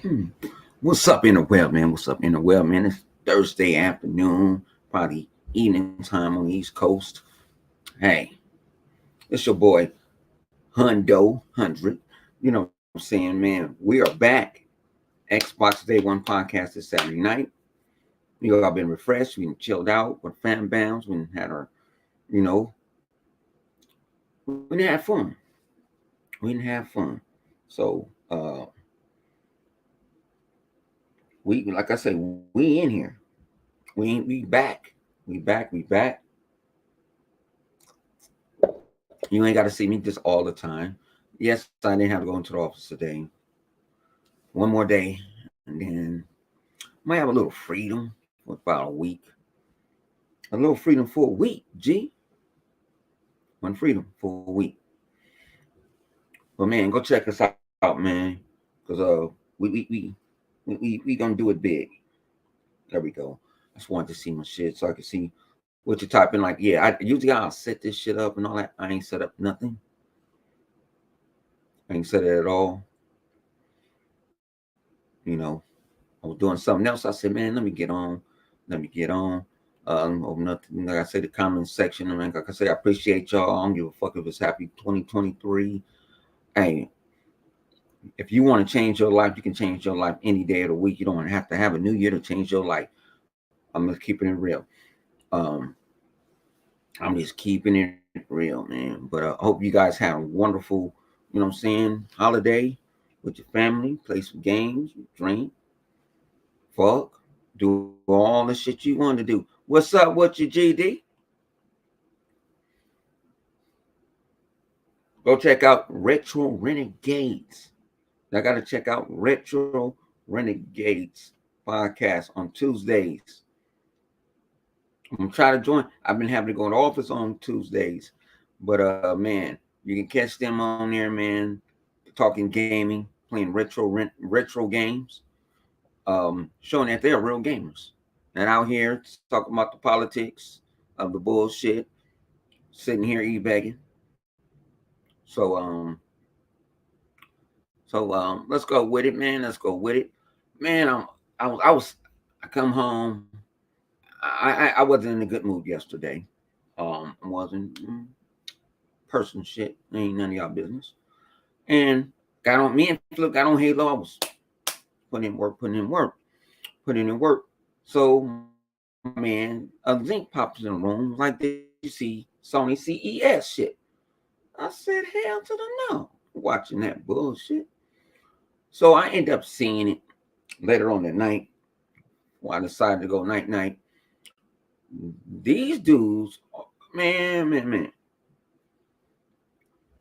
Hmm. What's up in the web, man? What's up in the web, man? It's Thursday afternoon, probably evening time on the East Coast. Hey, it's your boy Hundo 100. You know what I'm saying, man? We are back. Xbox Day One podcast this Saturday night. We all been refreshed. We chilled out with fan bounds. We had our, you know, we didn't have fun. We didn't have fun. So we, like I said, we in here. We back. We back. We back. You ain't got to see me just all the time. Yes, I didn't have to go into the office today. One more day, and then I might have a little freedom for about a week. A little freedom for a week, G. One freedom for a week. But man, go check us out, man. Cause we gonna do it big. There we go. I just wanted to see my shit so I could see what you're typing. Like, yeah, I usually I'll set this shit up and all that. I ain't set up nothing. I ain't set it at all. You know, I was doing something else. I said, man, let me get on. Let me get on. Open up, like I say, the comment section. I mean, like I say, I appreciate y'all. I don't give a fuck if it's happy 2023. Hey, if you want to change your life, you can change your life any day of the week. You don't have to have a new year to change your life. I'm just keeping it real. Um, I'm just keeping it real, man. But I hope you guys have a wonderful, you know what I'm saying, holiday with your family. Play some games, drink, fuck, do all the shit you want to do. What's up with your GD? Go check out Retro Renegades. I got to check out Retro Renegades podcast on Tuesdays. I'm gonna try to join. I've been having to go to office on Tuesdays, but man, you can catch them on there, man. Talking gaming, playing retro games, showing that they're real gamers. And out here talking about the politics of the bullshit, sitting here e-begging. So let's go with it, man. Let's go with it, man. I come home. I wasn't in a good mood yesterday. I wasn't person shit. Ain't none of y'all business. And got on me and Flip got on Halo. I was putting in work, putting in work. So my man, a link pops in the room like, did you see Sony CES shit? I said, hell to the no. Watching that bullshit. So I end up seeing it later on that night. When I decided to go night. These dudes, man.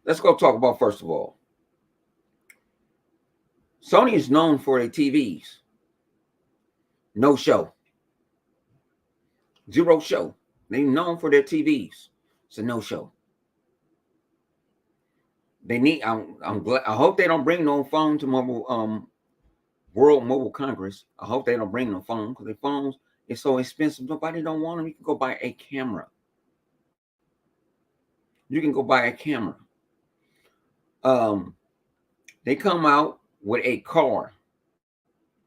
Let's go talk about first of all. Sony is known for their TVs. No show. Zero show. They known for their TVs. It's a no show. They need. I'm glad. I hope they don't bring no phone to World Mobile Congress. I hope they don't bring no phone because the phones is so expensive. Nobody don't want them. You can go buy a camera. You can go buy a camera. Um, they come out with a car.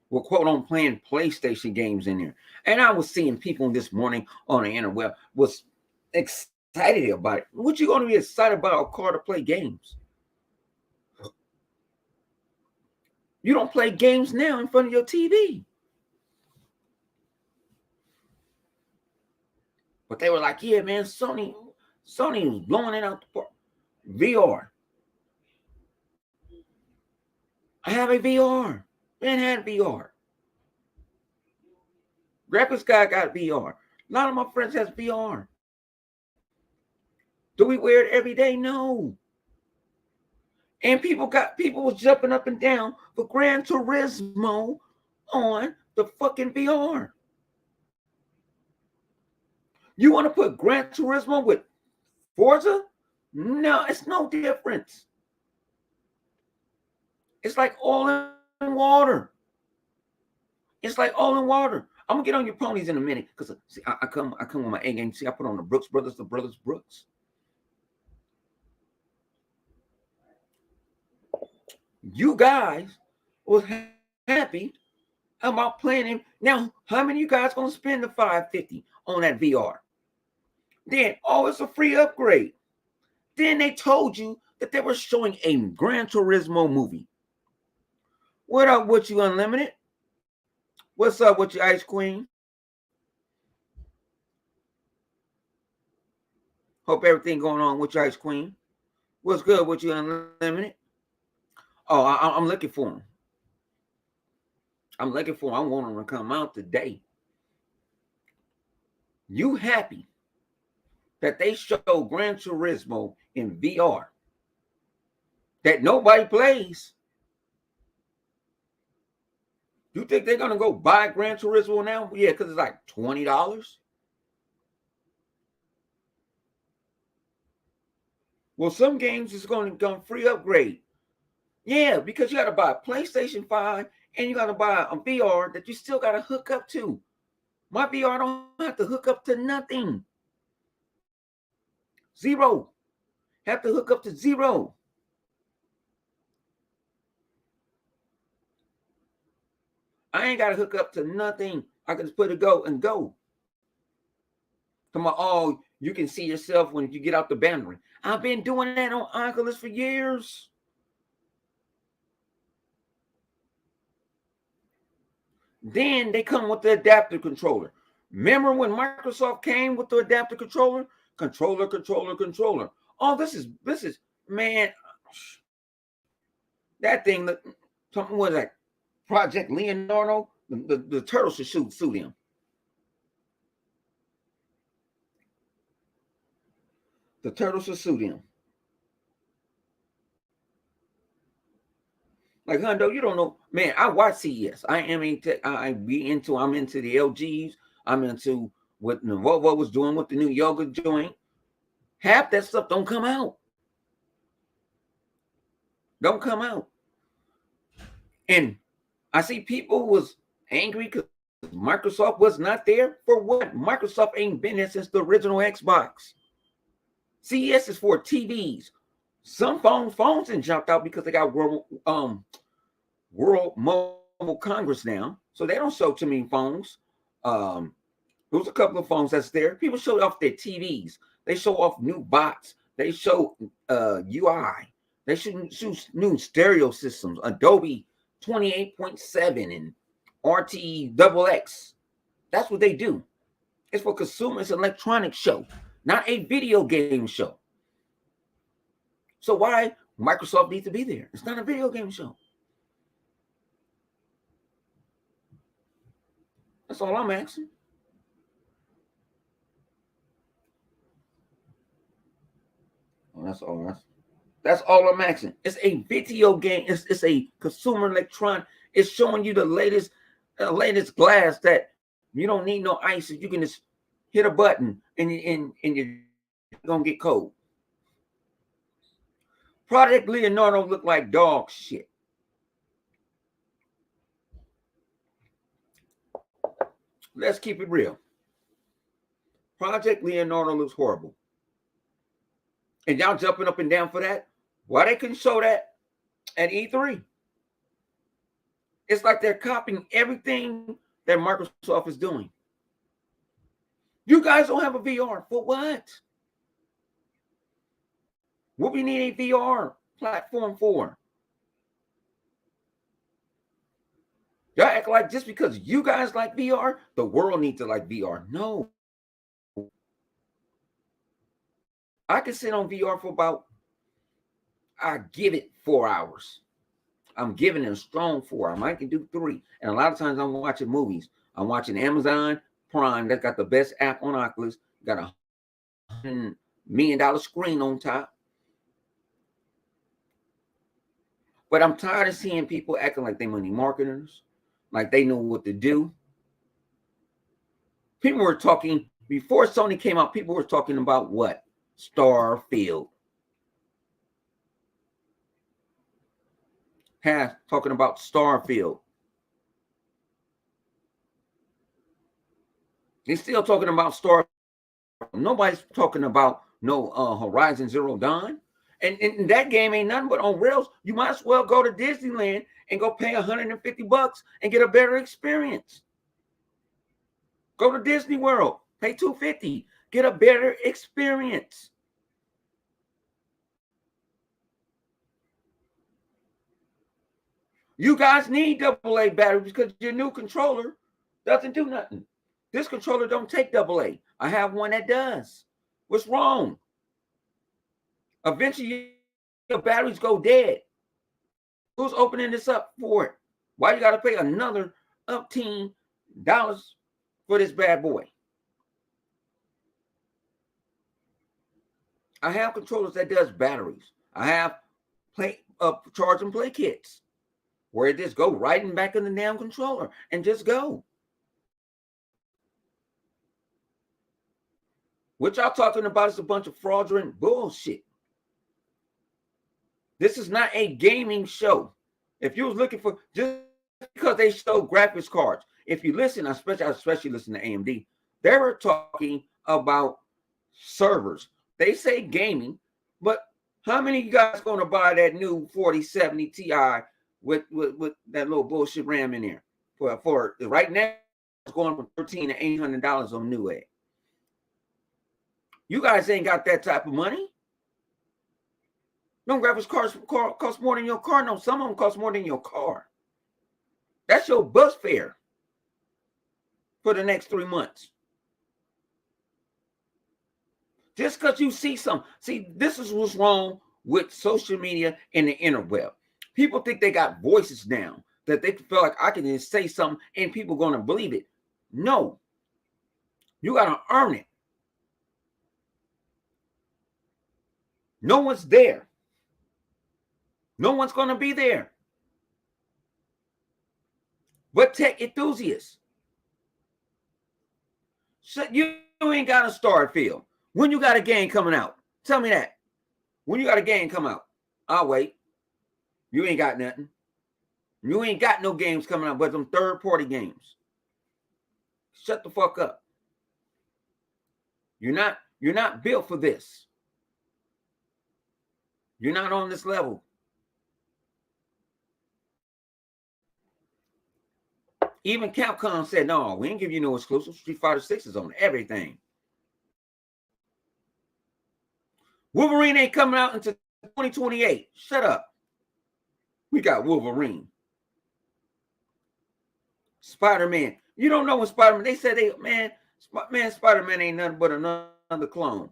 We're quote on playing PlayStation games in there. And I was seeing people this morning on the interweb was excited about it. What you going to be excited about a car to play games? You don't play games now in front of your TV. But they were like, yeah, man, Sony was blowing it out the park. VR. I have a VR. Man had VR. Graphics guy got VR. A lot of my friends has VR. Do we wear it every day? No. And people was jumping up and down for Gran Turismo on the fucking VR. You want to put Gran Turismo with Forza? No, it's no difference. It's like all in water. It's like all in water. I'm gonna get on your ponies in a minute because see, I come with my A game. See, I put on the Brooks Brothers, the Brothers Brooks. You guys was happy about playing him. Now, how many of you guys gonna spend the $550 on that VR? Then, oh, it's a free upgrade. Then they told you that they were showing a Gran Turismo movie. What up with you, Unlimited? What's up with you, Ice Queen? Hope everything going on with you, Ice Queen. What's good with you, Unlimited? Oh, I'm looking for him. I want him to come out today. You happy that they show Gran Turismo in VR that nobody plays? You think they're gonna go buy Gran Turismo now? Yeah, because it's like $20. Well, some games is going to come free upgrade. Yeah, because you got to buy a PlayStation 5 and you got to buy a VR that you still got to hook up to. My VR don't have to hook up to nothing. Zero. Have to hook up to zero. I ain't got to hook up to nothing. I can just put it go and go. Come on, oh, you can see yourself when you get out the boundary. I've been doing that on Oculus for years. Then they come with the adaptive controller. Remember when Microsoft came with the adaptive controller? Controller. Oh, this is man. That thing, something was like Project Leonardo. The turtles should sue them. The turtles should sue them. Like, Hundo, you don't know, man. I watch CES. I'm into the LGs. I'm into what was doing with the new yoga joint. Half that stuff don't come out. Don't come out. And I see people was angry because Microsoft was not there. For what? Microsoft ain't been there since the original Xbox. CES is for TVs. Some phones and jumped out because they got World Mobile Congress now, so they don't show too many phones. There was a couple of phones that's there. People showed off their TVs. They show off new bots. They show UI. They show new stereo systems, Adobe 28.7 and RTXX. That's what they do. It's for consumers electronics show, not a video game show. So why Microsoft needs to be there? It's not a video game show. That's all I'm asking. Oh, that's all I'm asking. It's a video game. It's a consumer electronic. It's showing you the latest glass that you don't need no ice. You can just hit a button and you're gonna get cold. Project Leonardo looked like dog shit. Let's keep it real. Project Leonardo looks horrible. And y'all jumping up and down for that? Why they couldn't show that at E3? It's like they're copying everything that Microsoft is doing. You guys don't have a VR. For what? What we need a VR platform for? Y'all act like just because you guys like VR, the world needs to like VR. No. I can sit on VR for I give it 4 hours. I'm giving it a strong 4. I might can do 3. And a lot of times I'm watching movies. I'm watching Amazon Prime. That's got the best app on Oculus. Got a $100 million screen on top. But I'm tired of seeing people acting like they money marketers, like they know what to do. People were talking, before Sony came out, people were talking about what? Starfield. Talking about Starfield. They're still talking about Starfield. Nobody's talking about no Horizon Zero Dawn. And that game ain't nothing but on rails. You might as well go to Disneyland and go pay $150 and get a better experience. Go to Disney World, pay $250, get a better experience. You guys need AA batteries because your new controller doesn't do nothing. This controller don't take AA. I have one that does. What's wrong? Eventually, your batteries go dead. Who's opening this up for it? Why you got to pay another $18 for this bad boy? I have controllers that does batteries. I have charge and play kits where it just go right and back in the damn controller and just go. What y'all talking about is a bunch of fraudulent bullshit. This is not a gaming show. If you was looking for, just because they show graphics cards, if you listen, I especially listen to AMD, they were talking about servers. They say gaming, but how many of you guys going to buy that new 4070 Ti with that little bullshit RAM in there? For right now, it's going from $1,300 to $800 on Newegg. You guys ain't got that type of money. No graphics cards cost more than your car. No, some of them cost more than your car. That's your bus fare for the next 3 months. Just because you see some. See, this is what's wrong with social media and the interweb. People think they got voices now, that they feel like I can just say something and people going to believe it. No. You got to earn it. No one's there. No one's going to be there but tech enthusiasts. So you ain't got a Starfield. When you got a game coming out? Tell me that. When you got a game come out? I'll wait. You ain't got nothing. You ain't got no games coming out but them third-party games. Shut the fuck up. You're not built for this. You're not on this level. Even Capcom said, no, we ain't give you no exclusive. Street Fighter 6 is on everything. Wolverine ain't coming out until 2028. Shut up. We got Wolverine. Spider-Man. You don't know when Spider-Man, they said Spider-Man ain't nothing but another clone.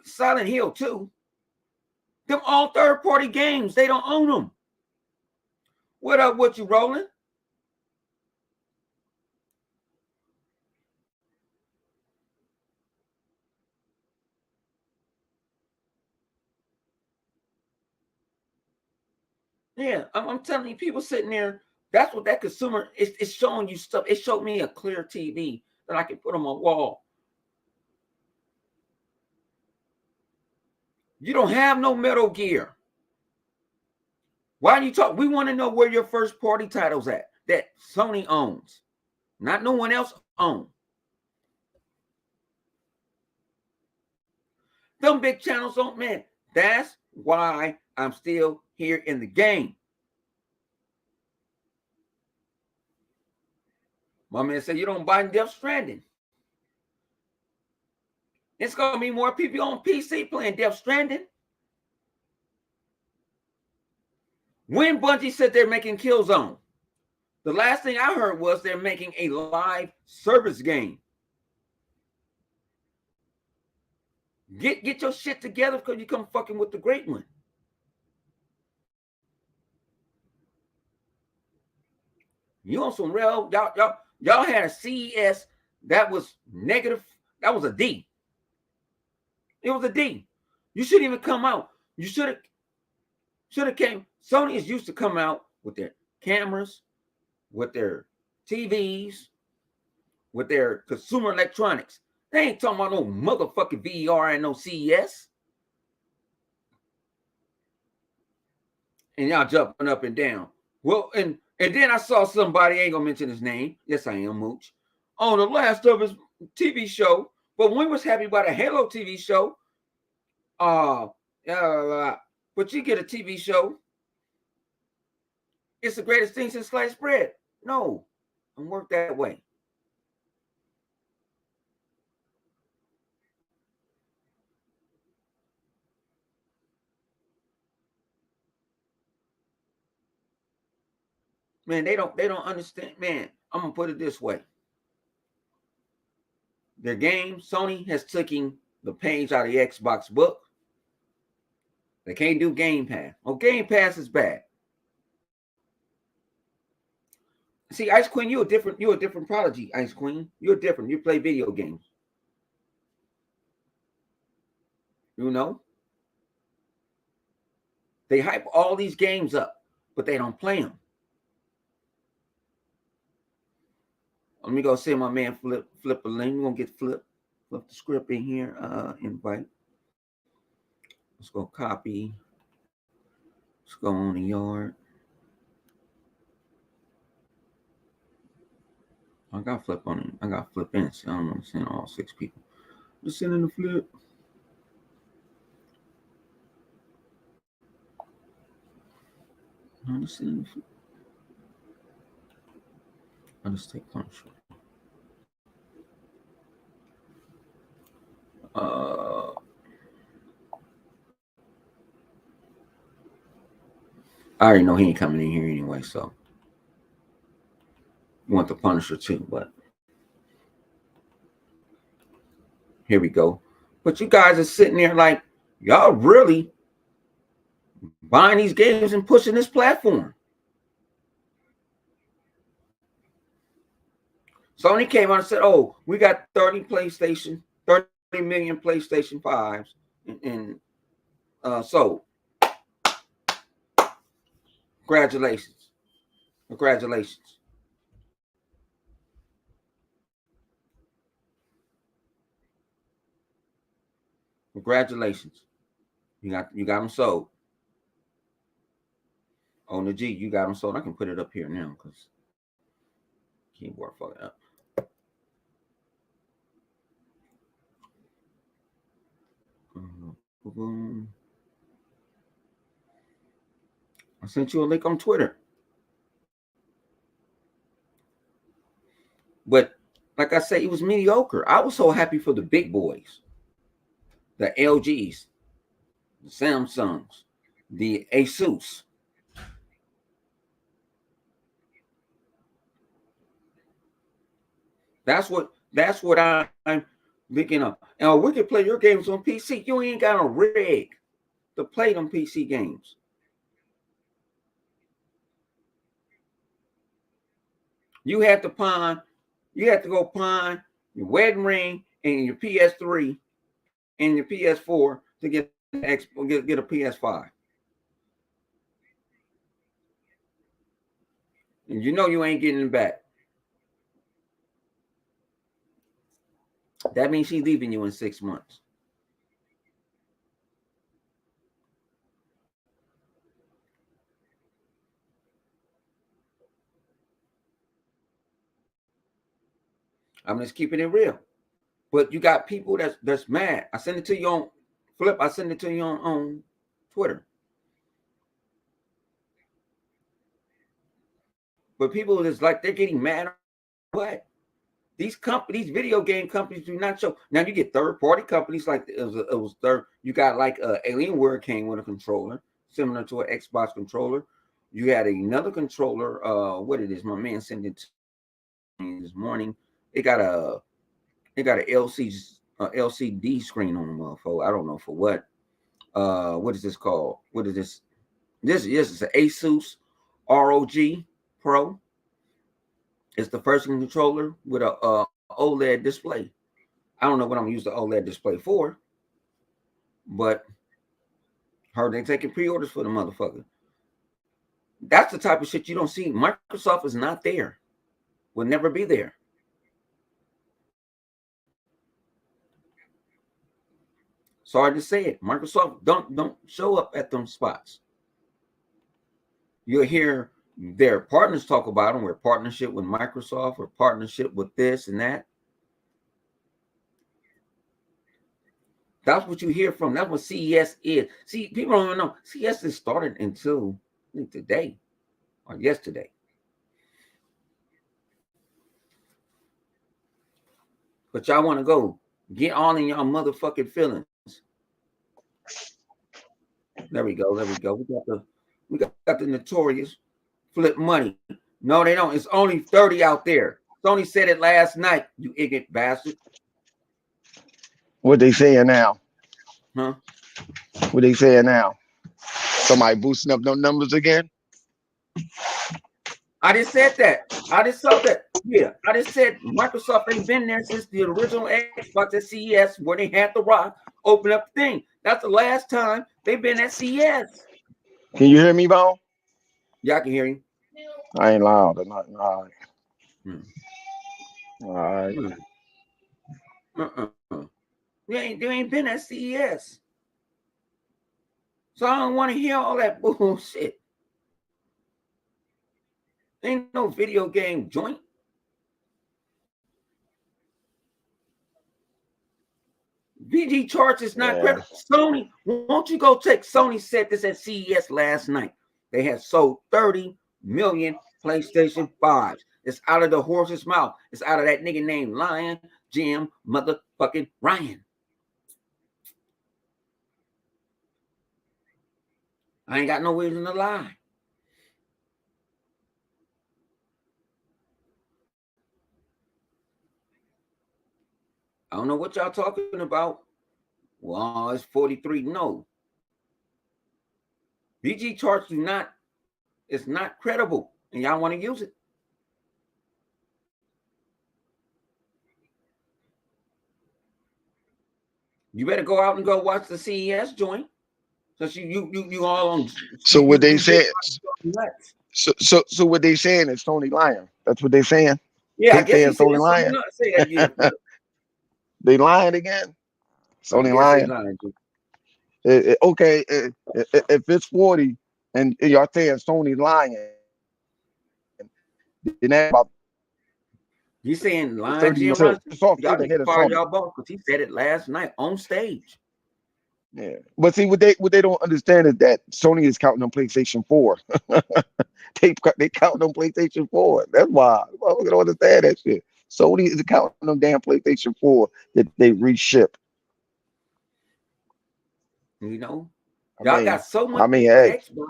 Silent Hill 2. Them all third-party games. They don't own them. What up, what you rolling? Yeah, I'm telling you, people sitting there, that's what that consumer is showing you stuff. It showed me a clear TV that I can put on my wall. You don't have no Metal Gear. Why do you talk? We want to know where your first party title's at that Sony owns, not no one else owns. Them big channels don't, man. That's why I'm still here in the game. My man said, you don't buy Death Stranding. It's going to be more people on PC playing Death Stranding. When Bungie said they're making Killzone, the last thing I heard was they're making a live service game. Get your shit together because you come fucking with the great one. You on some real, y'all had a CES that was negative. That was a D. It was a D. You shouldn't even come out. You should have came. Sony is used to come out with their cameras, with their TVs, with their consumer electronics. They ain't talking about no motherfucking VR and no CES. And y'all jumping up and down. Well, and then I saw somebody, I ain't gonna mention his name. Yes, I am, Mooch. On the Last of Us TV show. But we was happy about a Halo TV show. But you get a TV show, it's the greatest thing since sliced bread. No, don't work that way. Man, they don't understand. Man, I'm gonna put it this way. Their game, Sony has taken the page out of the Xbox book. They can't do Game Pass. Oh, Game Pass is bad. See, Ice Queen, you're a different prodigy, Ice Queen. You're different. You play video games. You know? They hype all these games up, but they don't play them. Let me go see my man flip a link. We're gonna get flip the script in here. Invite. Let's go copy. Let's go on the yard. I got flip on it. I got flip in. So I don't understand all 6 people. Just sending the flip. I'm just sending the flip. I'll just take punishment. I already know he ain't coming in here anyway, so you want the Punisher too, but here we go. But you guys are sitting there like, y'all really buying these games and pushing this platform. Sony came out and said, oh, we got 30 million PlayStation 5s and sold. Congratulations. Congratulations. Congratulations. You got them sold. On the G, you got them sold. I can put it up here now because keyboard fucking up. I sent you a link on Twitter. But like I said, it was mediocre. I was so happy for the big boys, the LGs, the Samsungs, the Asus. That's what I'm thinking of. Now we can play your games on PC. You ain't got a rig to play them PC games. You have to go pawn your wedding ring and your PS3 and your PS4 to get a PS5. And you know you ain't getting it back. That means she's leaving you in 6 months. I'm just keeping it real. But you got people that's mad. I send it to you on Flip. I send it to you on Twitter. But people is like they're getting mad. What? These video game companies do not show. Now you get third-party companies like it was third. You got like Alienware came with a controller similar to an Xbox controller. You had another controller. What it is? My man sent it to me this morning. It got a LCD screen on the motherfucker. I don't know for what. What is this called? What is this? This is an Asus ROG Pro. It's the first controller with a OLED display. I don't know what I'm gonna use the OLED display for, but heard they taking pre-orders for the motherfucker. That's the type of shit you don't see. Microsoft is not there. Will never be there. Sorry to say it. Microsoft don't show up at them spots. You'll hear their partners talk about them. We're partnership with Microsoft, or partnership with this and that. That's what you hear from. That's what CES is. See, people don't even know. CES is started until today or yesterday. But y'all want to go get all in y'all motherfucking feelings. There we go. There we go. We got the notorious flip money. No, they don't. It's only 30 out there. Sony said it last night, you ignorant bastard. What they saying now? Huh? What they saying now? Somebody boosting up them numbers again? I just said that. I just saw that. Yeah, I just said Microsoft ain't been there since the original Xbox at CES where they had the rock open up the thing. That's the last time they've been at CES. Can you hear me, Vaughn? Yeah, I can hear you. I ain't loud or nothing. All right. Hmm. All right. They ain't been at CES. So I don't want to hear all that bullshit. Ain't no video game joint. VG charts is not credible. Sony, won't you go take Sony said this at CES last night. They had sold 30 million PlayStation 5s. It's out of the horse's mouth. It's out of that nigga named Lion Jim motherfucking Ryan. I ain't got no reason to lie. I don't know what y'all talking about. Well, it's 43. No. VG charts do not, it's not credible. And y'all want to use it. You better go out and go watch the CES joint. Since you all on. So what they said. So what they saying is Sony lying. That's what they saying. Yeah, I guess Sony lying. Say that again. They lying again. Sony lying. Okay, if it's 40 and y'all saying Sony lying, then that's about. You saying lying, Jim? Y'all need to fire y'all boss because he said it last night on stage. Yeah, but see what they don't understand is that Sony is counting on PlayStation 4. they counting on PlayStation 4. That's why we don't understand that shit. Sony is counting on damn PlayStation 4 that they reship. You know, y'all got so much hey. Xbox,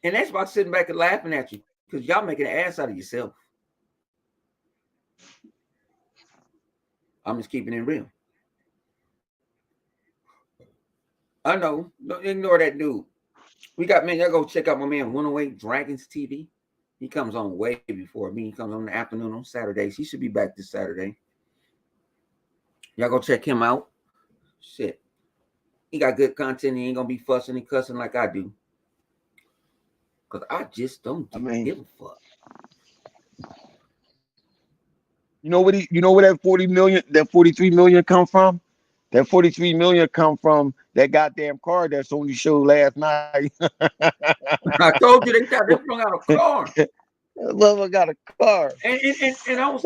and Xbox sitting back and laughing at you because y'all making an ass out of yourself. I'm just keeping it real. I know. Don't ignore that dude. We got, man, y'all go check out my man 108 Dragons TV. He comes on way before me. He comes on the afternoon on Saturdays. He should be back this Saturday. Y'all go check him out. Shit. He got good content. He ain't going to be fussing and cussing like I do. Because I just don't give a fuck. You know where that 40 million, that 43 million come from? That 43 million come from that goddamn car that Sony showed last night. I told you they got a car. Mother got a car. And I was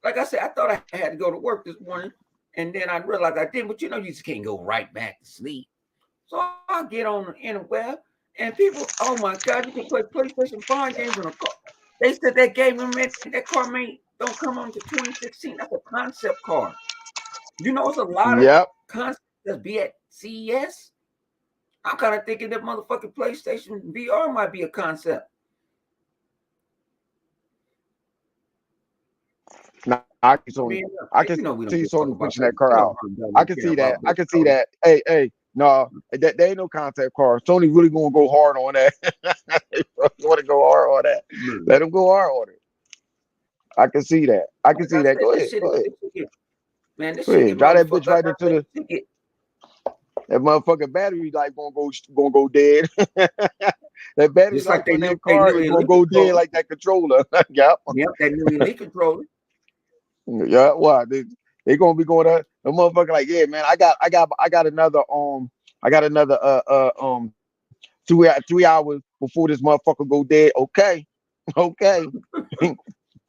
like I said, I thought I had to go to work this morning, and then I realized I didn't. But you know, you just can't go right back to sleep. So I get on the interweb, and people, oh my God, you can play PlayStation 5 games on a car. They said that game, that car don't come on to 2016. That's a concept car. You know, it's a lot of concepts that be at CES. I'm kind of thinking that motherfucking PlayStation VR might be a concept. I can see Sony pushing that car out. I can see that. I can see that. Hey, no, that ain't no concept car. Sony really gonna go hard on that. They want to go hard on that. Let them go hard on it. I can see that. I can see that. Go ahead. Man, this shit. Drive that bitch right into the. That motherfucking battery like gonna go dead. That battery like on that car is gonna go dead like that controller. Yep, that new Elite controller. Yeah, why they gonna be going to the motherfucker like, yeah, man, I got another 3 hours before this motherfucker go dead. Okay. Okay.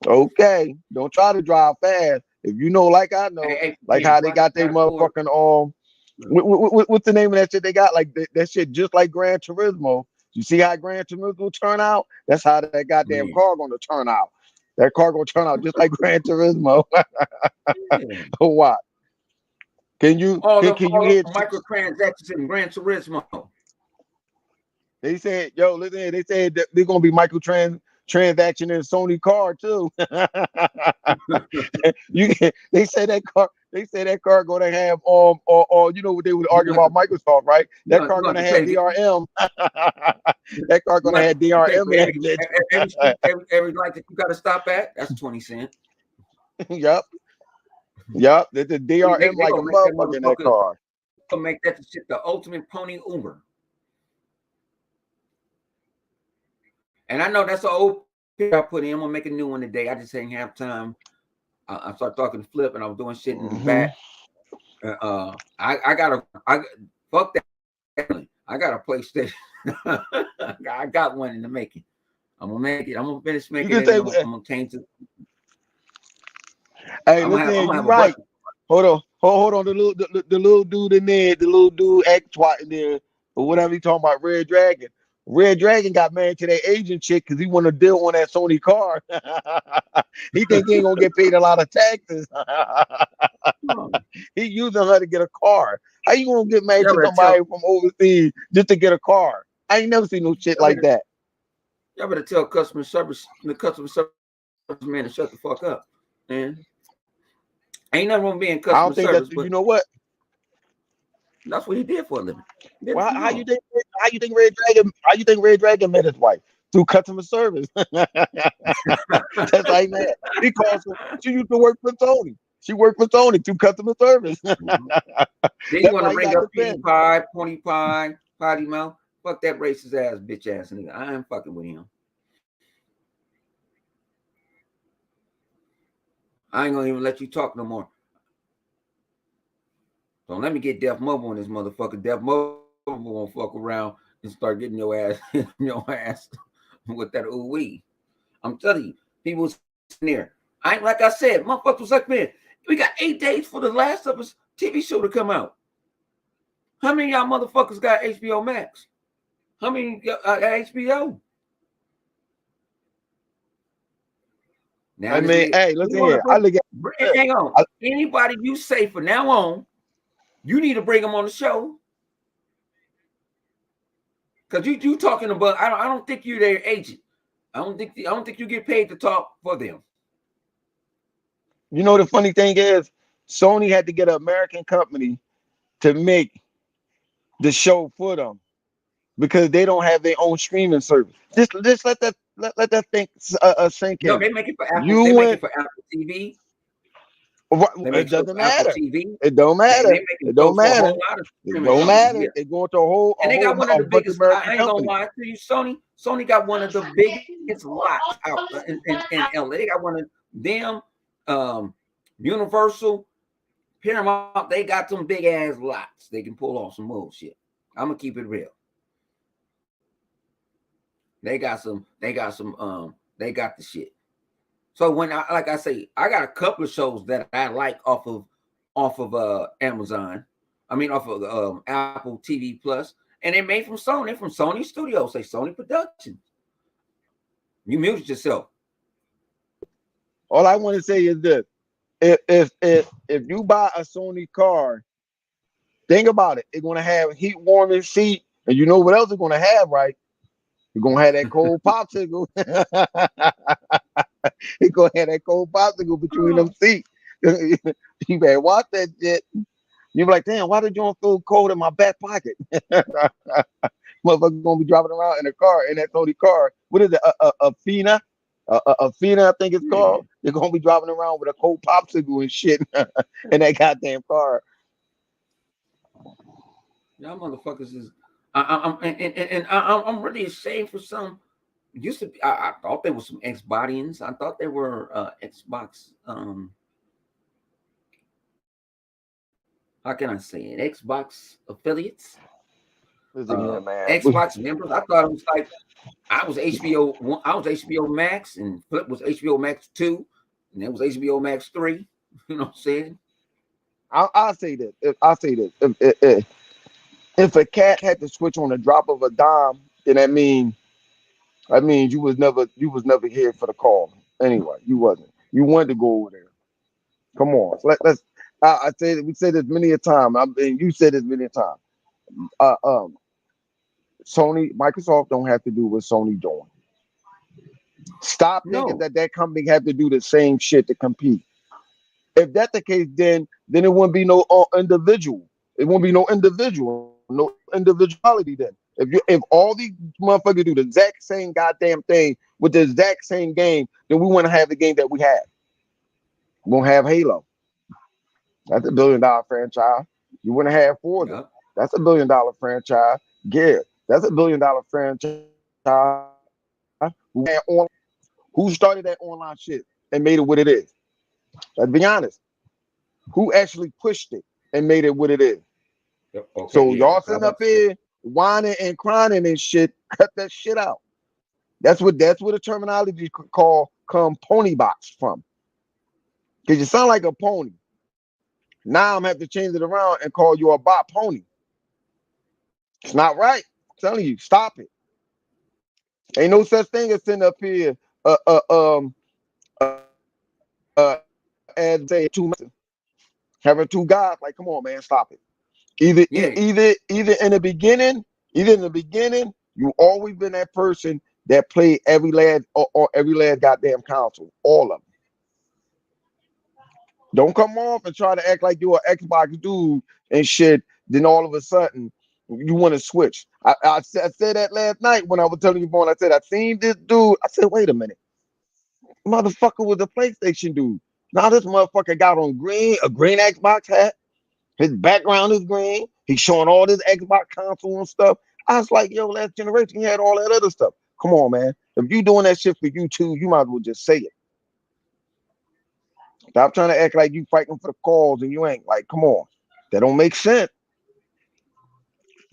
Okay. Don't try to drive fast. If you know, like I know, like how they got their motherfucking what's the name of that shit they got? Like that shit just like Gran Turismo. You see how Gran Turismo turn out? That's how that goddamn car gonna turn out. That car gonna turn out just like Gran Turismo. Oh, what? Can you can you hear microtransactions in Gran Turismo? They said, yo, listen, they said that they're gonna be transaction in a Sony car too. They said that car gonna have or you know what they would argue about Microsoft, right? That car gonna have DRM. That car gonna have DRM in that. Every light that you gotta stop at, that's 20 cents. Yep. That's the DRM like a motherfucker in that car. To make that shit the ultimate pony Uber. And I know that's an old picture I put in. I'm gonna make a new one today. I just ain't have time. I started talking to Flip, and I was doing shit in the back. I fuck that. I got a PlayStation. I got one in the making. I'm gonna make it. I'm gonna finish making it. I'm gonna change it. Hey, listen, you're right. Hold on. The little dude in there, the little dude twat in there, or whatever he talking about, Red Dragon. Red Dragon got married to that Asian chick because he want to deal on that Sony car. He think he ain't gonna get paid a lot of taxes. He using her to get a car. How you gonna get married to somebody from overseas just to get a car? I ain't never seen no shit like that. Y'all better tell the customer service man to shut the fuck up, man. Ain't nothing wrong being customer service. I don't think you know what? That's what he did for a living. Well, how you think Red Dragon met his wife? Through customer service. That's how he met. He calls her. She used to work for Sony. She worked for Sony through customer service. Then you want to bring up Petey Pie, Pony Pie, Potty Mouth. Fuck that racist ass bitch ass nigga. I ain't fucking with him. I ain't gonna even let you talk no more. Don't let me get Def Mobile on this motherfucker. Def Mobile won't fuck around and start getting your ass with that ooh wee. I'm telling you, people sitting there. I ain't like I said, motherfuckers was like, man, we got 8 days for the Last of Us TV show to come out. How many of y'all motherfuckers got HBO Max? How many got HBO? Now, I mean, hey, listen here. I look at hang on. Anybody you say from now on, you need to bring them on the show. Because you talking about, I don't think you're their agent. I don't think you get paid to talk for them. You know the funny thing is, Sony had to get an American company to make the show for them because they don't have their own streaming service. Just let that thing sink in. No, they make it for Apple. Make it for Apple TV. It doesn't matter. It don't matter. It don't matter. It don't matter. They go into a whole. And they got one of the biggest. I ain't gonna lie to you, Sony. Sony got one of the biggest lots out in LA. They got one of them. Universal, Paramount. They got some big ass lots. They can pull off some bullshit. I'm gonna keep it real. They got the shit. So when I say, I got a couple of shows that I like off of Amazon. I mean off of Apple TV Plus, and they're made from Sony. They're from Sony Studios, say Sony Productions. You muted yourself. All I want to say is this: if you buy a Sony car, think about it. It's gonna have heat warming seat, and you know what else it's gonna have, right? You're gonna have that cold popsicle. You're gonna have that cold popsicle between them seats. You better watch that shit. You're like, damn, why did you feel cold in my back pocket? Motherfucker gonna be driving around in a car, in that Sony car. What is it? A Fina? A Fina, I think it's called. They're gonna be driving around with a cold popsicle and shit in that goddamn car. Y'all motherfuckers is. I'm really ashamed for some. Used to be, I thought there were some Xboxians. I thought there were Xbox. How can I say it? Xbox affiliates. Xbox members. I thought it was like I was HBO Max, and Flip was HBO Max 2, and there was HBO Max 3. You know what I'm saying? I'll say this. If a cat had to switch on the drop of a dime, then that means you was never here for the call. Anyway, you wasn't. You wanted to go over there. Come on. Let's. I say we said this many a time. And you said this many a time. Uh, um, Microsoft don't have to do what Sony doing. Stop thinking No. that company have to do the same shit to compete. If that's the case, then it wouldn't be no individual. It won't be no individual, no individuality. Then if all these motherfuckers do the exact same goddamn thing with the exact same game, then we want to have the game that we have. We won't have Halo. That's $1 billion franchise. You want to have Forza. Yep. That's $1 billion franchise. Gear. That's $1 billion franchise. Who had online? Who started that online shit and made it what it is? Let's be honest. Who actually pushed it and made it what it is? Yep. Okay. So Yeah. y'all I sitting up about to say. here whining and crying and shit. Cut that shit out. That's what the terminology called come pony box from. Because you sound like a pony. Now I'm gonna have to change it around and call you a bot pony. It's not right. I'm telling you, stop it. Ain't no such thing as sitting up here as say having two gods. Like, come on, man, stop it. Yeah. Either in the beginning, you always been that person that played or every last goddamn console, all of them. Don't come off and try to act like you're an Xbox dude and shit. Then all of a sudden, you want to switch. I said that last night when I was telling you, Vaughn. I said I seen this dude. I said, wait a minute, motherfucker was a PlayStation dude. Now this motherfucker got on a green Xbox hat. His background is green. He's showing all this Xbox console and stuff. I was like, yo, last generation, he had all that other stuff. Come on, man. If you doing that shit for you too, you might as well just say it. Stop trying to act like you fighting for the cause and you ain't. Like, come on. That don't make sense.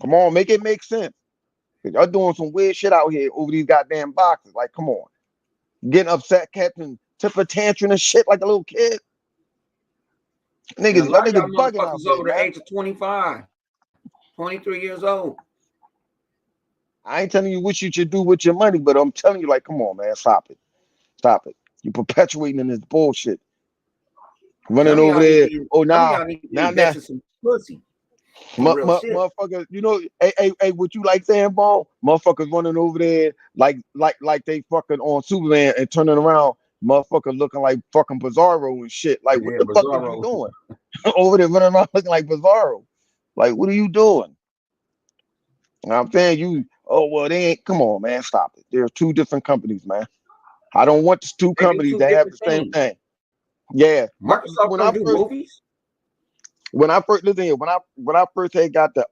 Come on, make it make sense. Cause y'all doing some weird shit out here over these goddamn boxes. Like, come on. Getting upset, catching temper tantrum and shit like a little kid. And a Y'all lot of y'all niggas bugging out motherfuckers there, over the man. age of 25, 23 years old. I ain't telling you what you should do with your money, but I'm telling you, like, come on, man, stop it. Stop it. You're perpetuating in this bullshit. Running over there. Oh, Some of now, y'all need to be now, investing some pussy. Some real shit. motherfuckers, hey, what you like saying, Ball? Motherfuckers running over there like they fucking on Superman and turning around, motherfucker looking like fucking Bizarro and shit. Like, what Yeah, the fuck is you Bizarro. doing? Over there running around looking like Bizarro. Like, what are you doing? And I'm saying well, they ain't, come on, man, stop it. There are two different companies, man. I don't want these two They do companies two that have different the same things. thing. Yeah. Microsoft When I don't do first movies. listen here, when I first had got the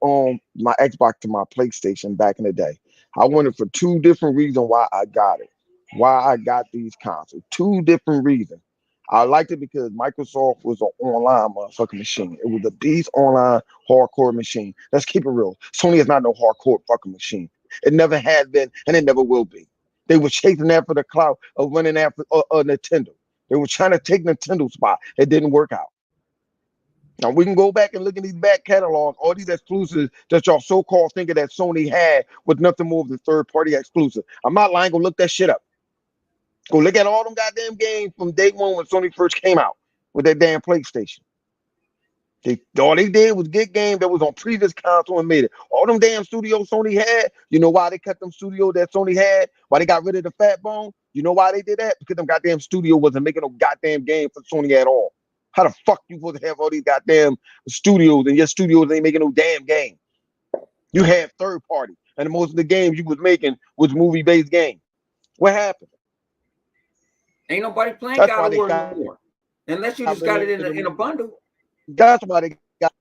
my Xbox to my PlayStation back in the day, I wanted for two different reasons why I got it. Why I got these consoles. Two different reasons. I liked it because Microsoft was an online motherfucking machine. It was a beast online hardcore machine. Let's keep it real. Sony is not no hardcore fucking machine. It never has been, and it never will be. They were chasing after the clout of running after Nintendo. They were trying to take Nintendo's spot. It didn't work out. Now we can go back and look at these back catalogs, all these exclusives that y'all so-called thinking that Sony had was nothing more than third-party exclusive. I'm not lying. Go look that shit up. Go look at all them goddamn games from day one when Sony first came out with that damn PlayStation. All they did was get games that was on previous console and made it. All them damn studios Sony had, you know why they cut them studios that Sony had? Why they got rid of the fat bone? You know why they did that? Because them goddamn studio wasn't making no goddamn game for Sony at all. How the fuck you supposed to have all these goddamn studios and your studios ain't making no damn game? You had third party, and most of the games you was making was movie-based games. What happened? Ain't nobody playing That's God why of they War no got more. Unless you just rid got it of them. in a bundle. That's why they got.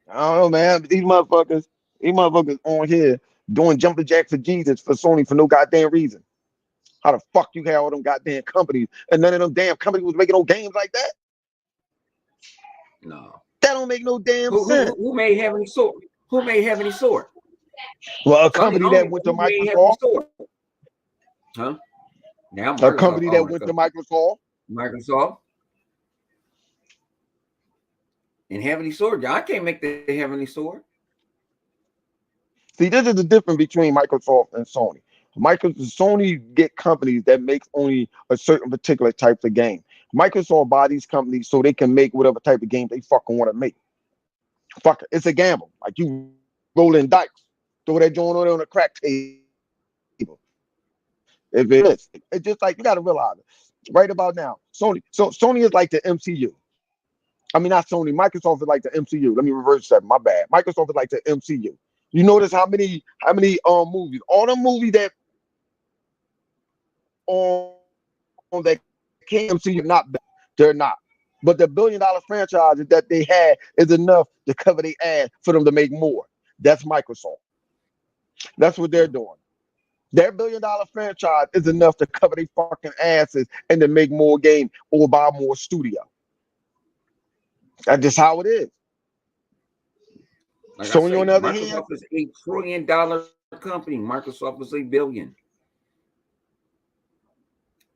I don't know, man. These motherfuckers on here doing jumping jacks for Jesus for Sony for no goddamn reason. How the fuck you have all them goddamn companies and none of them damn companies was making no games like that? No. That don't make no damn sense. Who may have any sword? Who may have any sword? Well, a Sony company owned that it. went to Who may have any Microsoft. sword? Huh? Now A Microsoft company that owns went to Microsoft. Microsoft and Heavenly Sword. I can't make the Heavenly Sword. See, this is the difference between Microsoft and Sony. Sony get companies that make only a certain particular type of game. Microsoft buy these companies so they can make whatever type of game they fucking want to make. Fuck it, it's a gamble. Like you rolling dice, throw that joint on there on a crack table. If it is, it's just like you got to realize it. Right about now, Sony is like the MCU. I mean, not Sony. Microsoft is like the MCU. Let me reverse that. My bad. Microsoft is like the MCU. You notice how many movies, all the movies that that came MCU not bad. They're not. But the $1 billion franchises that they had is enough to cover their ass for them to make more. That's Microsoft. That's what they're doing. Their $1 billion franchise is enough to cover their fucking asses and to make more game or buy more studio. That's just how it is. Like I Sony, say, on the other hand, Microsoft is $1 trillion company. Microsoft is $1 billion.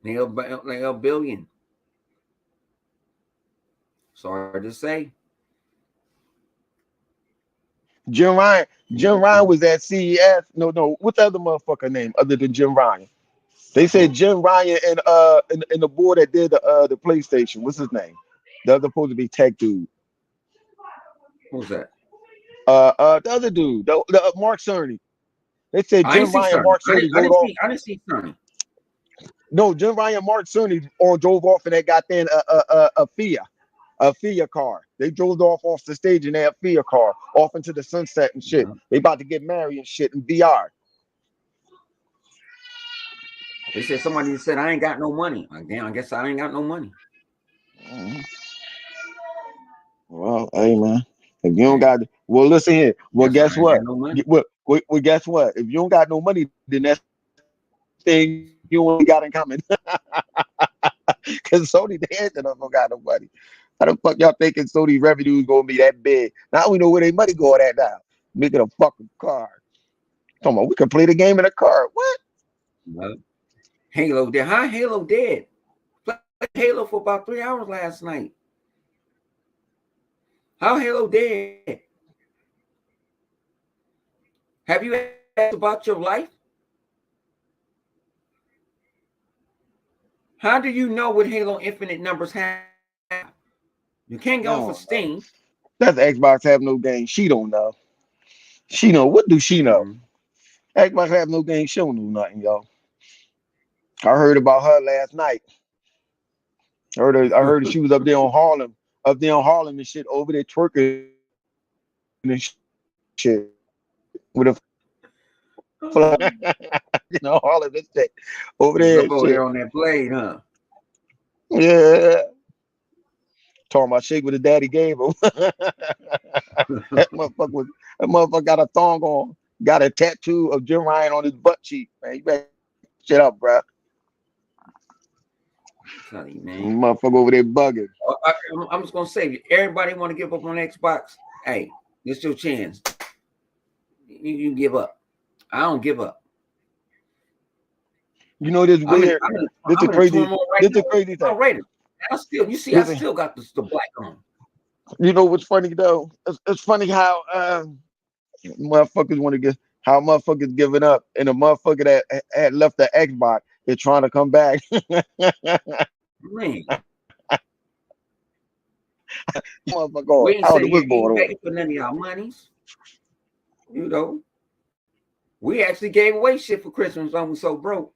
They are billion. Sorry to say. Jim Ryan was at CES. No. What's the other motherfucker name other than Jim Ryan? They said Jim Ryan and the boy that did the PlayStation. What's his name? The other supposed to be tech dude. Who's that? The other dude, the Mark Cerny. They said I ain't Jim see Ryan, Sonny. Mark Cerny rode off. I didn't see Sonny. No, Jim Ryan, Mark Cerny drove off in that goddamn a Fiat car. They drove off the stage in that Fiat car off into the sunset and shit. They about to get married and shit in VR. They said somebody said I ain't got no money. Like, damn, I guess I ain't got no money. Mm-hmm. Well, hey man, if you don't got, well, listen here. Well, guess what? Well, guess what? If you don't got no money, then that's thing you only got in common. Because Sony, they ain't don't got no money. How the fuck y'all thinking Sony revenue is gonna be that big? Now we know where their money going at now. Making a fucking car. Come on, we can play the game in a car. What? Halo dead. How Halo dead? Played Halo for about 3 hours last night. How Halo dead? Have you asked about your life? How do you know what Halo Infinite numbers have? You can't go for Steam. That's Xbox have no game. She don't know. She know. What do she know? Xbox have no game. She don't know nothing, y'all. I heard about her last night. I heard she was up there on Harlem and shit, over there twerking and shit with a Harlem and shit over there. Up over there on that blade, huh? Yeah. Talking about shake with the daddy gave him. that motherfucker got a thong on, got a tattoo of Jim Ryan on his butt cheek. Man, you better shut up, bro. Tell you, man. Motherfucker over there bugging. I'm just gonna say, everybody want to give up on Xbox. Hey, this your chance. You give up. I don't give up. You know this weird. This is crazy. This is crazy thing. Right. I still got the black on. You know what's funny though? It's funny how motherfuckers want to get how motherfuckers giving up, and a motherfucker that had left the Xbox is trying to come back. Man. Motherfucker, we ain't saying you ain't begging for none of y'all monies. You know, we actually gave away shit for Christmas when we so broke.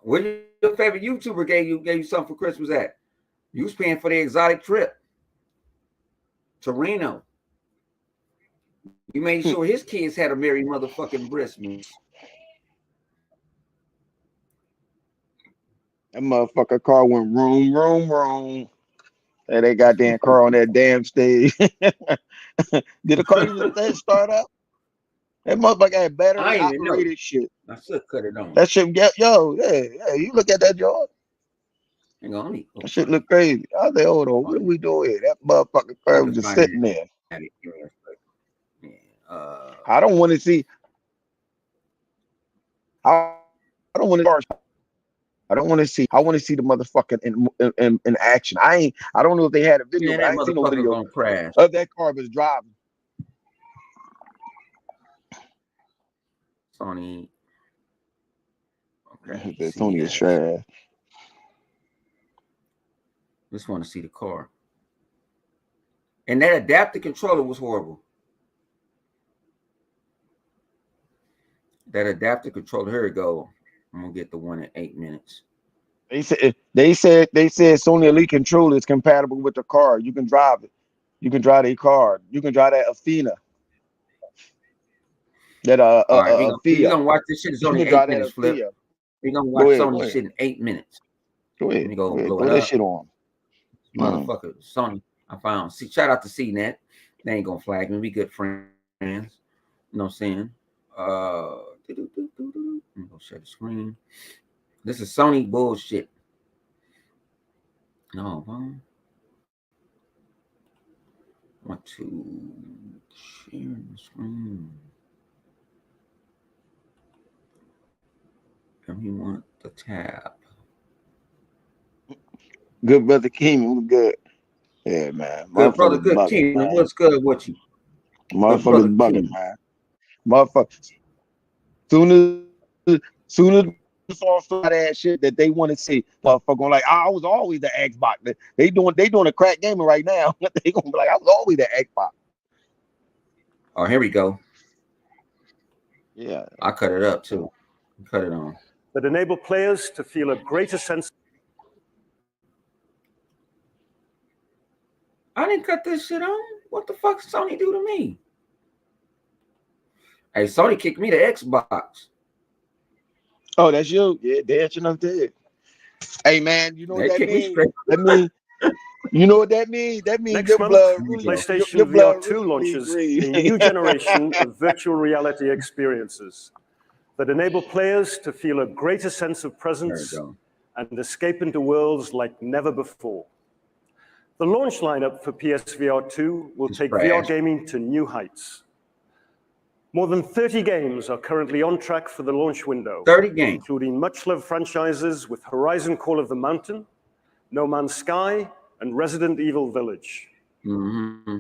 Where your favorite YouTuber gave you something for Christmas at? You was paying for the exotic trip to Reno. You made sure his kids had a merry motherfucking Christmas. That motherfucker car went room. And they goddamn car on that damn stage. Did the car even start up? That motherfucker had battery operated shit. I should cut it on. That shit, yeah. You look at that job. Hang on, that shit look crazy. I was like, hold on, what are we doing here? That motherfucking car was just sitting there. I don't want to see. I don't want to charge. I don't want to see. I want to see the motherfucking in action. I don't know if they had a video, Man, but I that ain't seen no motherfucker video gonna crash. of that car was driving. Sony. Okay. Sony is trash. Just want to see the car. And that adaptive controller was horrible. That adaptive controller. Here we go. I'm gonna get the one in 8 minutes. They said Sony Elite controller is compatible with the car. You can drive it. You can drive a car. You can drive that Athena. That All right, we Athena. gonna watch this shit. It's only 8 minutes, Flip. We're gonna watch Sony shit in 8 minutes. Go ahead. Let me go blow throw it that up. shit on. Motherfucker, Sony. I found. See, shout out to CNET. They ain't gonna flag me. We good friends. You know what I'm saying? Let me go share the screen. This is Sony bullshit. No, I want to share the screen. And we want the tab. Good brother King, good. Yeah, man. Good brother, good King. What's good with you? Motherfuckers bugging, man. Motherfuckers. Soon as we saw that shit that they want to see, motherfucker going like, I was always the Xbox. They doing a crack gaming right now. They gonna be like, I was always the Xbox. Oh, here we go. Yeah, I cut it up too. Cut it on. That enable players to feel a greater sense. I didn't cut this shit on. What the fuck Sony do to me? Hey, Sony kicked me to Xbox. Oh, that's you? Yeah, that's enough dead. Hey man, you know what that means? You know what that means? That means Next month, PlayStation VR 2 launches a new generation of virtual reality experiences that enable players to feel a greater sense of presence and escape into worlds like never before. The launch lineup for PSVR 2 will take VR gaming to new heights. More than 30 games are currently on track for the launch window. 30 games. Including much-loved franchises with Horizon Call of the Mountain, No Man's Sky, and Resident Evil Village. Mm-hmm.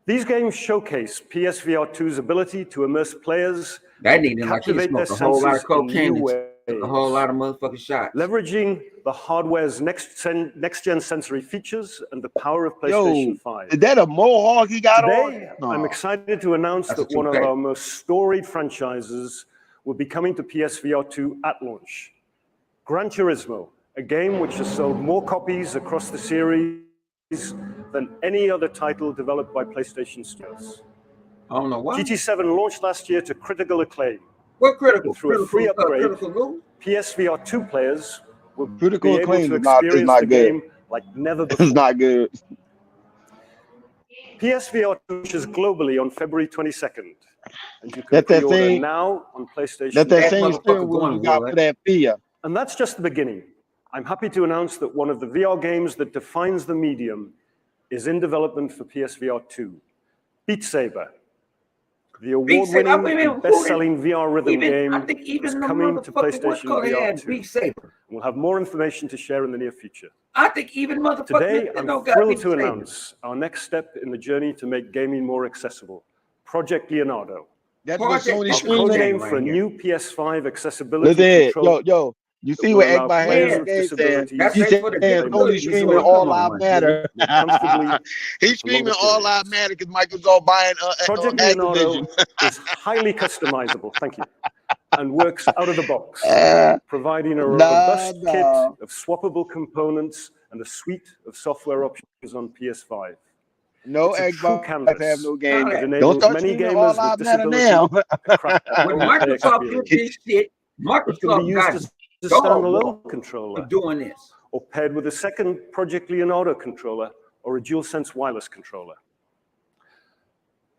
These games showcase PSVR 2's ability to immerse players and captivate their senses in new ways. A whole lot of motherfucking shots. Leveraging the hardware's next-gen sensory features and the power of PlayStation 5. Is that a mohawk he got Today, on? I'm excited to announce that one of our most storied franchises will be coming to PSVR 2 at launch. Gran Turismo, a game which has sold more copies across the series than any other title developed by PlayStation Studios. I don't know why. GT7 launched last year to critical acclaim. What critical? Through a free upgrade, PSVR 2 players will be able to experience the game like never before. It's not good. PSVR 2 launches globally on February 22nd. And you can pre-order now on PlayStation. That's that same steering wheel you got for that FIA. And that's just the beginning. I'm happy to announce that one of the VR games that defines the medium is in development for PSVR 2, Beat Saber. The award-winning and best-selling VR rhythm game is coming to PlayStation VR 2. We'll have more information to share in the near future. I think even motherfuckers. Today, I'm thrilled to announce our next step in the journey to make gaming more accessible, Project Leonardo. That's what Sony's code name for a new PS5 accessibility control. Yo. You see what Xbox has said? He said Sony screaming all lives matter. He's screaming all lives matter because Microsoft buying Project Leonardo is highly customizable, thank you, and works out of the box, providing a robust kit of swappable components and a suite of software options on PS5. No Xbox have no game. Don't start many screaming all lives matter now. When Microsoft did this shit, Microsoft got a standalone controller doing this, or paired with a second Project Leonardo controller or a DualSense wireless controller.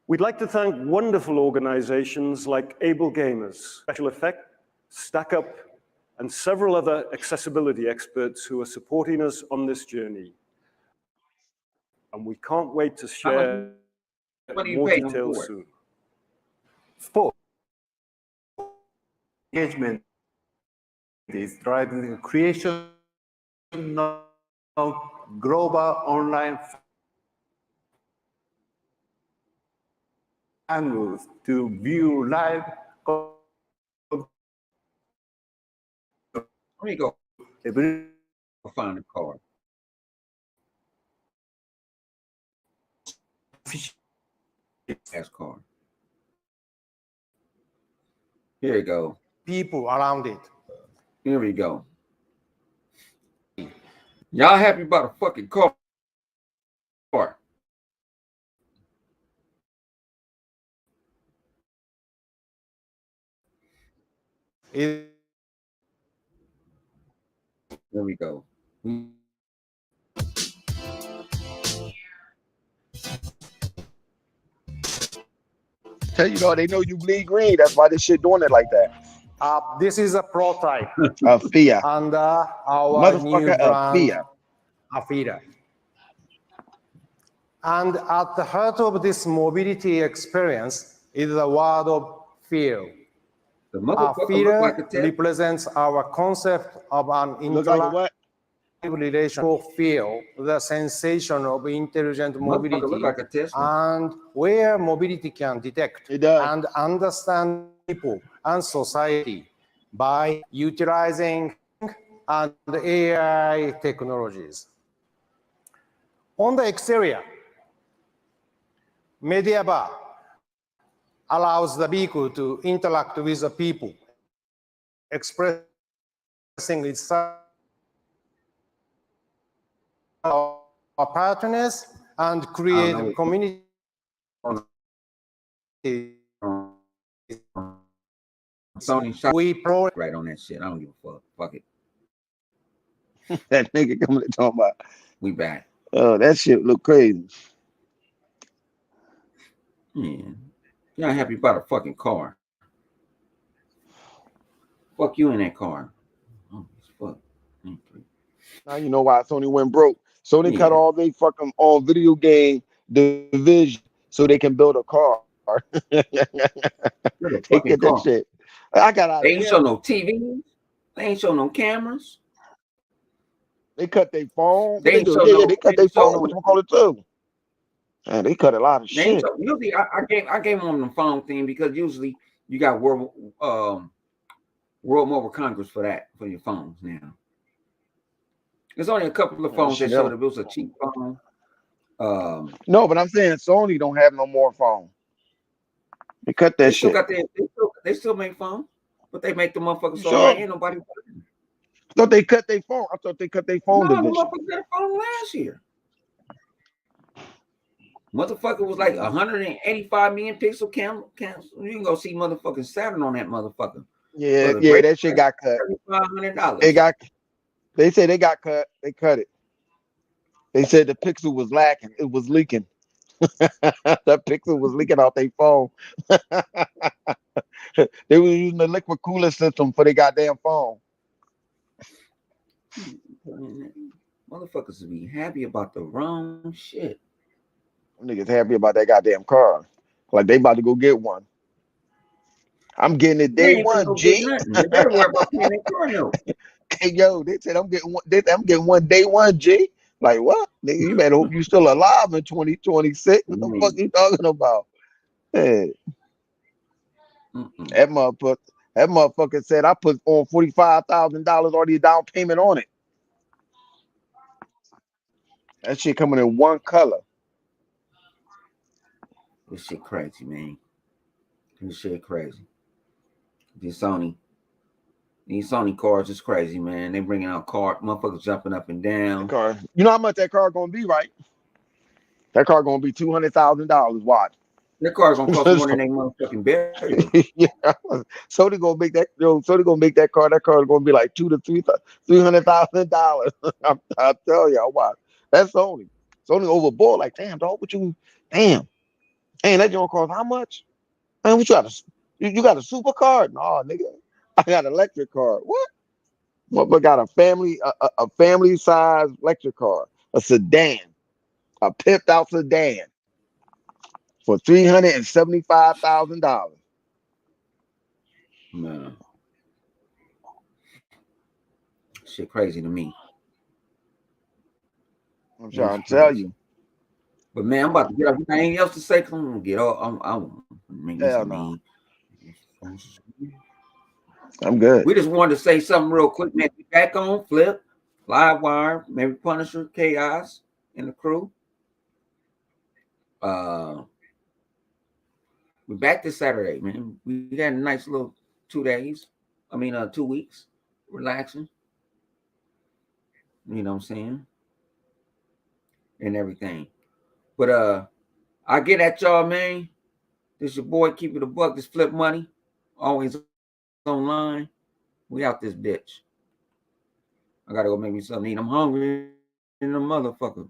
We'd like to thank wonderful organizations like Able Gamers, Special Effect, StackUp, and several other accessibility experts who are supporting us on this journey. And we can't wait to share more details soon. Sport engagement is driving the creation of global online angles to view live. Let me go find the card. Ask card. Here you go. People around it. Here we go. Y'all happy about a fucking car? There we go. Tell you though, they know you bleed green. That's why this shit doing it like that. This is a prototype. Afia. And our new brand, Afira. And at the heart of this mobility experience is the word of feel. Afira represents our concept of an interactive relational feel, the sensation of intelligent mobility, and where mobility can detect and understand people and society by utilizing and AI technologies. On the exterior, Media Bar allows the vehicle to interact with the people, expressing its partners and create a community. Sony shot right on that shit. I don't give a fuck. Fuck it. That nigga coming to talk about. We back. Oh, that shit look crazy. Yeah. Y'all happy about a fucking car. Fuck you in that car. Oh, fuck. Now you know why Sony went broke. Sony cut all they fucking on video game division so they can build a car. They get that shit. I got They ain't show no TV. They ain't show no cameras. They cut their phone. They They cut their phone. What you call it too? Man, they cut a lot of shit. Usually, I gave them the phone thing because usually you got World Mobile Congress for your phones now. There's only a couple of phones that showed if it was a cheap phone. No, but I'm saying Sony don't have no more phone. They cut that shit. They still make phones, but they make the motherfuckers so right. Ain't nobody. I thought they cut their phone. I thought they cut their phone division. No, motherfucker got a phone last year. Motherfucker was like 185 million pixel camera. You can go see motherfucking Saturn on that motherfucker. Yeah, that shit got cut. $3,500. They said they got cut. They cut it. They said the pixel was lacking. It was leaking. That pixel was leaking out their phone. They were using the liquid cooling system for their goddamn phone. Motherfuckers would be happy about the wrong shit. Niggas happy about that goddamn car. Like they about to go get one. I'm getting it day one, G. They better worry about paying that car note. Hey, yo, they said I'm getting one. I'm getting one day one, G. Like what? Nigga, you better hope you still alive in 2026. What the fuck you talking about? Hey. That motherfucker said I put on $45,000 already down payment on it. That shit coming in one color. This shit crazy, man. This shit crazy. These Sony cars is crazy, man. They bringing out motherfuckers jumping up and down. Car. You know how much that car gonna be, right? That car gonna be $200,000. Watch. That car's gonna cost more than they motherfucking burial. Yeah. Sony gonna make that. Sony gonna make that car. That car is gonna be like $200,000 to $300,000. I'll tell y'all why. That's Sony. Sony overboard. Like, damn, dog, what you? Damn, that joint cost how much? Man, what you got? You got a supercar? No, nigga, I got an electric car. What? Motherfucker got a family size electric car, a sedan, a pimped out sedan for $375,000. Man. shit crazy to me. I'm trying to tell you. But man, I'm about to get up. Anything else to say? Come on, get off. I'm good. We just wanted to say something real quick, man. We back on Flip, Livewire, maybe Punisher, Chaos, and the crew. We're back this Saturday, man. We got a nice little 2 days. 2 weeks, relaxing. You know what I'm saying? And everything. But I get at y'all, man. This your boy, Keep It a Buck. This Flip Money. Always online. We out this bitch. I gotta go make me something to eat. I'm hungry in the motherfucker.